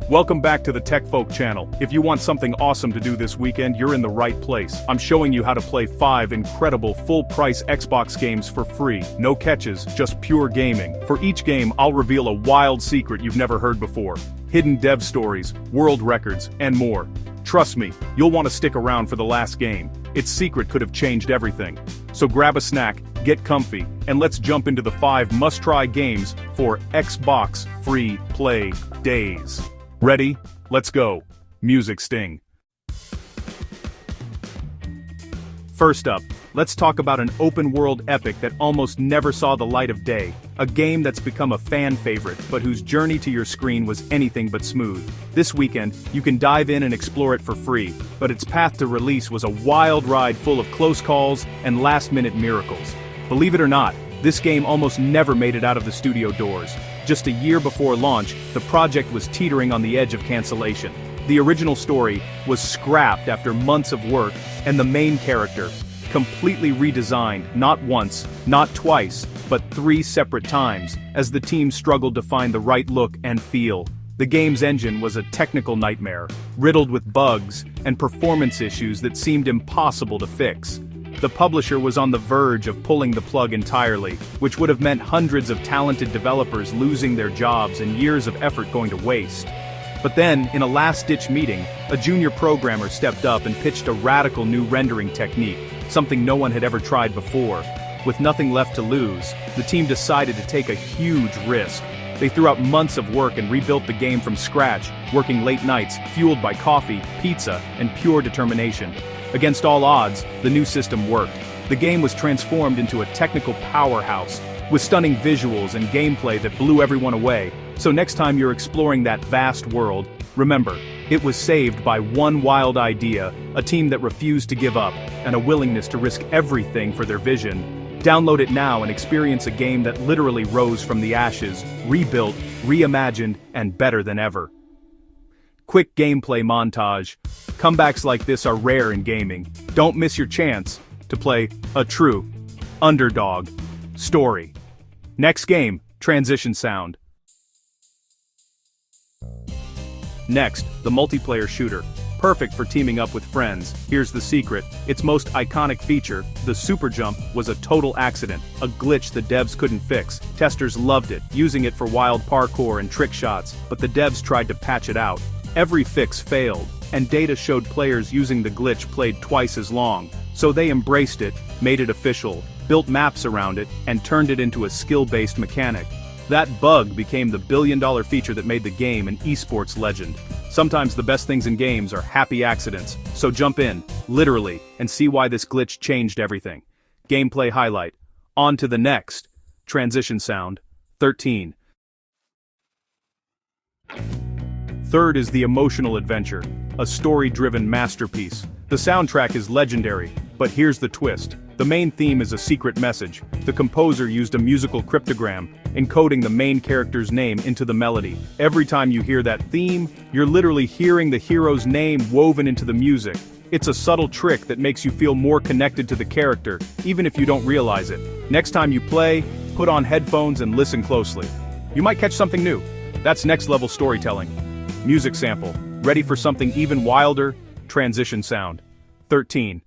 Welcome back to the Tech Folk channel. If you want something awesome to do this weekend, you're in the right place. I'm showing you how to play 5 incredible full-price Xbox games for free. No catches, just pure gaming. For each game, I'll reveal a wild secret you've never heard before. Hidden dev stories, world records, and more. Trust me, you'll want to stick around for the last game. Its secret could have changed everything. So grab a snack, get comfy, and let's jump into the 5 must-try games for Xbox free play days. Ready? Let's go. Music sting. First up, let's talk about an open-world epic that almost never saw the light of day. A game that's become a fan favorite, but whose journey to your screen was anything but smooth. This weekend, you can dive in and explore it for free, but its path to release was a wild ride full of close calls and last-minute miracles. Believe it or not, this game almost never made it out of the studio doors. Just a year before launch, the project was teetering on the edge of cancellation. The original story was scrapped after months of work, and the main character, completely redesigned not once, not twice, but 3 separate times, as the team struggled to find the right look and feel. The game's engine was a technical nightmare, riddled with bugs and performance issues that seemed impossible to fix. The publisher was on the verge of pulling the plug entirely, which would have meant hundreds of talented developers losing their jobs and years of effort going to waste. But then, in a last-ditch meeting, a junior programmer stepped up and pitched a radical new rendering technique, something no one had ever tried before. With nothing left to lose, the team decided to take a huge risk. They threw out months of work and rebuilt the game from scratch, working late nights, fueled by coffee, pizza, and pure determination. Against all odds, the new system worked. The game was transformed into a technical powerhouse, with stunning visuals and gameplay that blew everyone away. So next time you're exploring that vast world, remember, it was saved by one wild idea, a team that refused to give up, and a willingness to risk everything for their vision. Download it now and experience a game that literally rose from the ashes, rebuilt, reimagined, and better than ever. Quick gameplay montage. Comebacks like this are rare in gaming. Don't miss your chance to play a true underdog story. Next game, transition sound. Next, the multiplayer shooter. Perfect for teaming up with friends. Here's the secret. Its most iconic feature, the super jump, was a total accident, a glitch the devs couldn't fix. Testers loved it, using it for wild parkour and trick shots, but the devs tried to patch it out. Every fix failed, and data showed players using the glitch played twice as long. So they embraced it, made it official, built maps around it, and turned it into a skill-based mechanic. That bug became the billion-dollar feature that made the game an esports legend. Sometimes the best things in games are happy accidents, so jump in, literally, and see why this glitch changed everything. Gameplay highlight. On to the next. Transition sound. 13. Third is the emotional adventure, a story-driven masterpiece. The soundtrack is legendary, but here's the twist. The main theme is a secret message. The composer used a musical cryptogram, encoding the main character's name into the melody. Every time you hear that theme, you're literally hearing the hero's name woven into the music. It's a subtle trick that makes you feel more connected to the character, even if you don't realize it. Next time you play, put on headphones and listen closely. You might catch something new. That's next-level storytelling. Music sample. Ready for something even wilder? Transition sound. 13.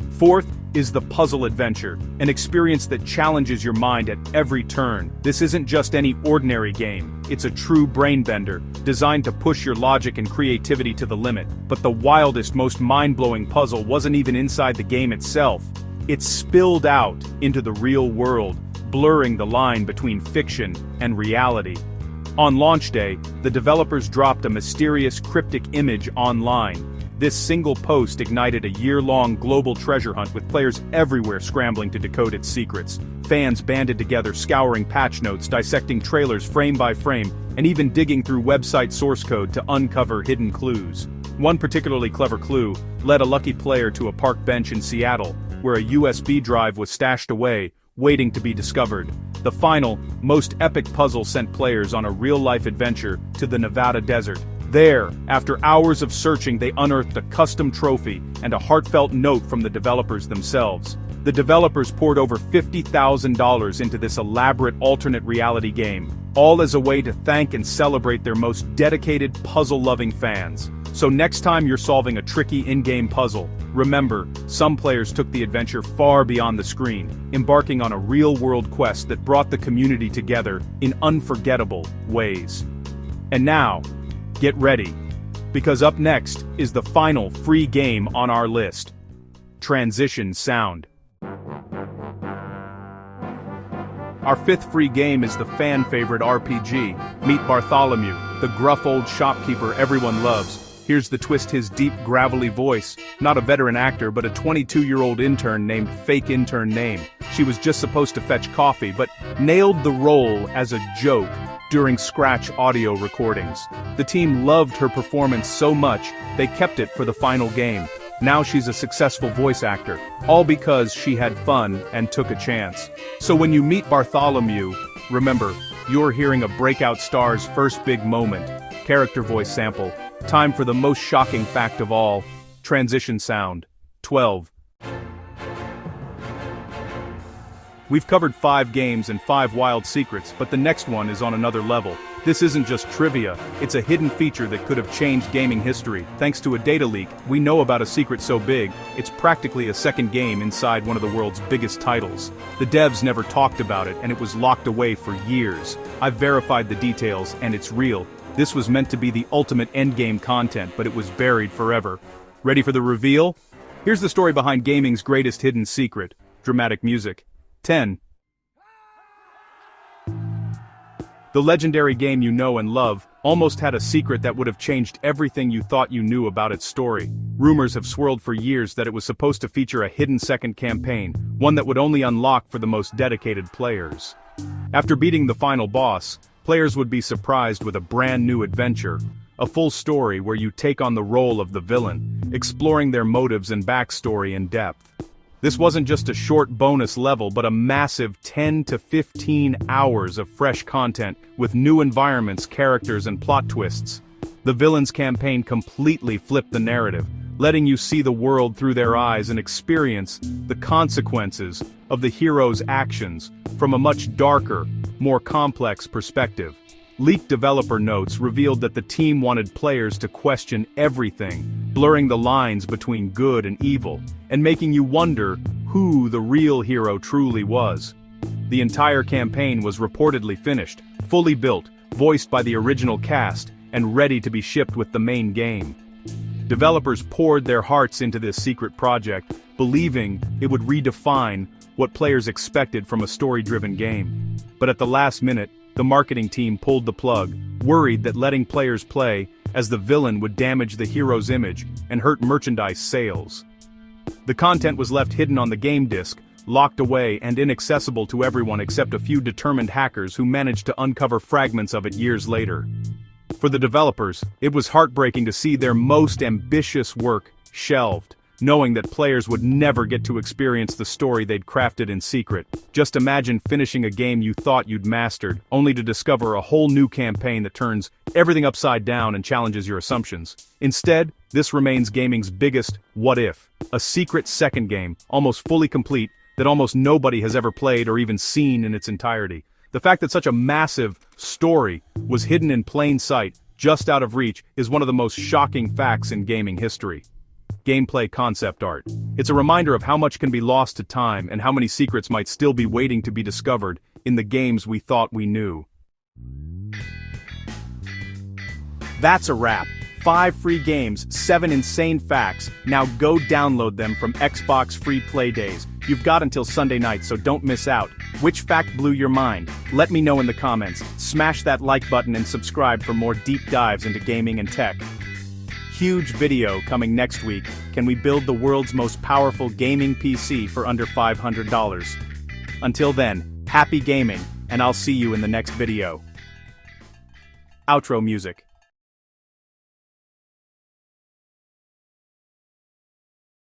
Fourth is the puzzle adventure, an experience that challenges your mind at every turn. This isn't just any ordinary game, it's a true brain-bender, designed to push your logic and creativity to the limit. But the wildest, most mind-blowing puzzle wasn't even inside the game itself. It spilled out into the real world, blurring the line between fiction and reality. On launch day, the developers dropped a mysterious cryptic image online. This single post ignited a year-long global treasure hunt with players everywhere scrambling to decode its secrets. Fans banded together, scouring patch notes, dissecting trailers frame by frame, and even digging through website source code to uncover hidden clues. One particularly clever clue led a lucky player to a park bench in Seattle, where a USB drive was stashed away, waiting to be discovered. The final, most epic puzzle sent players on a real-life adventure to the Nevada desert. There, after hours of searching, they unearthed a custom trophy and a heartfelt note from the developers themselves. The developers poured over $50,000 into this elaborate alternate reality game, all as a way to thank and celebrate their most dedicated puzzle-loving fans. So next time you're solving a tricky in-game puzzle, remember, some players took the adventure far beyond the screen, embarking on a real-world quest that brought the community together in unforgettable ways. And now, get ready, because up next is the final free game on our list: Transition Sound. Our fifth free game is the fan-favorite RPG, Meet Bartholomew, the gruff old shopkeeper everyone loves. Here's the twist: his deep, gravelly voice, not a veteran actor but a 22-year-old intern named Fake Intern Name. She was just supposed to fetch coffee, but nailed the role as a joke during scratch audio recordings. The team loved her performance so much, they kept it for the final game. Now she's a successful voice actor, all because she had fun and took a chance. So when you meet Bartholomew, remember, you're hearing a breakout star's first big moment. Character voice sample. Time for the most shocking fact of all: transition sound. 12. We've covered 5 games and 5 wild secrets, but the next one is on another level. This isn't just trivia, it's a hidden feature that could have changed gaming history. Thanks to a data leak, we know about a secret so big, it's practically a second game inside one of the world's biggest titles. The devs never talked about it, and it was locked away for years. I've verified the details, and it's real. This was meant to be the ultimate endgame content, but it was buried forever. Ready for the reveal? Here's the story behind gaming's greatest hidden secret. Dramatic music. 10. The legendary game you know and love almost had a secret that would have changed everything you thought you knew about its story. Rumors have swirled for years that it was supposed to feature a hidden second campaign, one that would only unlock for the most dedicated players. After beating the final boss, players would be surprised with a brand new adventure, a full story where you take on the role of the villain, exploring their motives and backstory in depth. This wasn't just a short bonus level, but a massive 10 to 15 hours of fresh content with new environments, characters, and plot twists. The villain's campaign completely flipped the narrative, letting you see the world through their eyes and experience the consequences of the hero's actions from a much darker, more complex perspective. Leaked developer notes revealed that the team wanted players to question everything, blurring the lines between good and evil, and making you wonder who the real hero truly was. The entire campaign was reportedly finished, fully built, voiced by the original cast, and ready to be shipped with the main game. Developers poured their hearts into this secret project, believing it would redefine what players expected from a story-driven game. But at the last minute, the marketing team pulled the plug, worried that letting players play as the villain would damage the hero's image and hurt merchandise sales. The content was left hidden on the game disc, locked away and inaccessible to everyone except a few determined hackers who managed to uncover fragments of it years later. For the developers, it was heartbreaking to see their most ambitious work shelved, knowing that players would never get to experience the story they'd crafted in secret. Just imagine finishing a game you thought you'd mastered, only to discover a whole new campaign that turns everything upside down and challenges your assumptions. Instead, this remains gaming's biggest what if, a secret second game, almost fully complete, that almost nobody has ever played or even seen in its entirety. The fact that such a massive story was hidden in plain sight, just out of reach, is one of the most shocking facts in gaming history. Gameplay concept art. It's a reminder of how much can be lost to time and how many secrets might still be waiting to be discovered in the games we thought we knew. That's a wrap. 5 free games, 7 insane facts. Now go download them from Xbox Free Play Days. You've got until Sunday night, so don't miss out. Which fact blew your mind? Let me know in the comments. Smash that like button and subscribe for more deep dives into gaming and tech. Huge video coming next week. Can we build the world's most powerful gaming PC for under $500? Until then, happy gaming, and I'll see you in the next video. Outro music.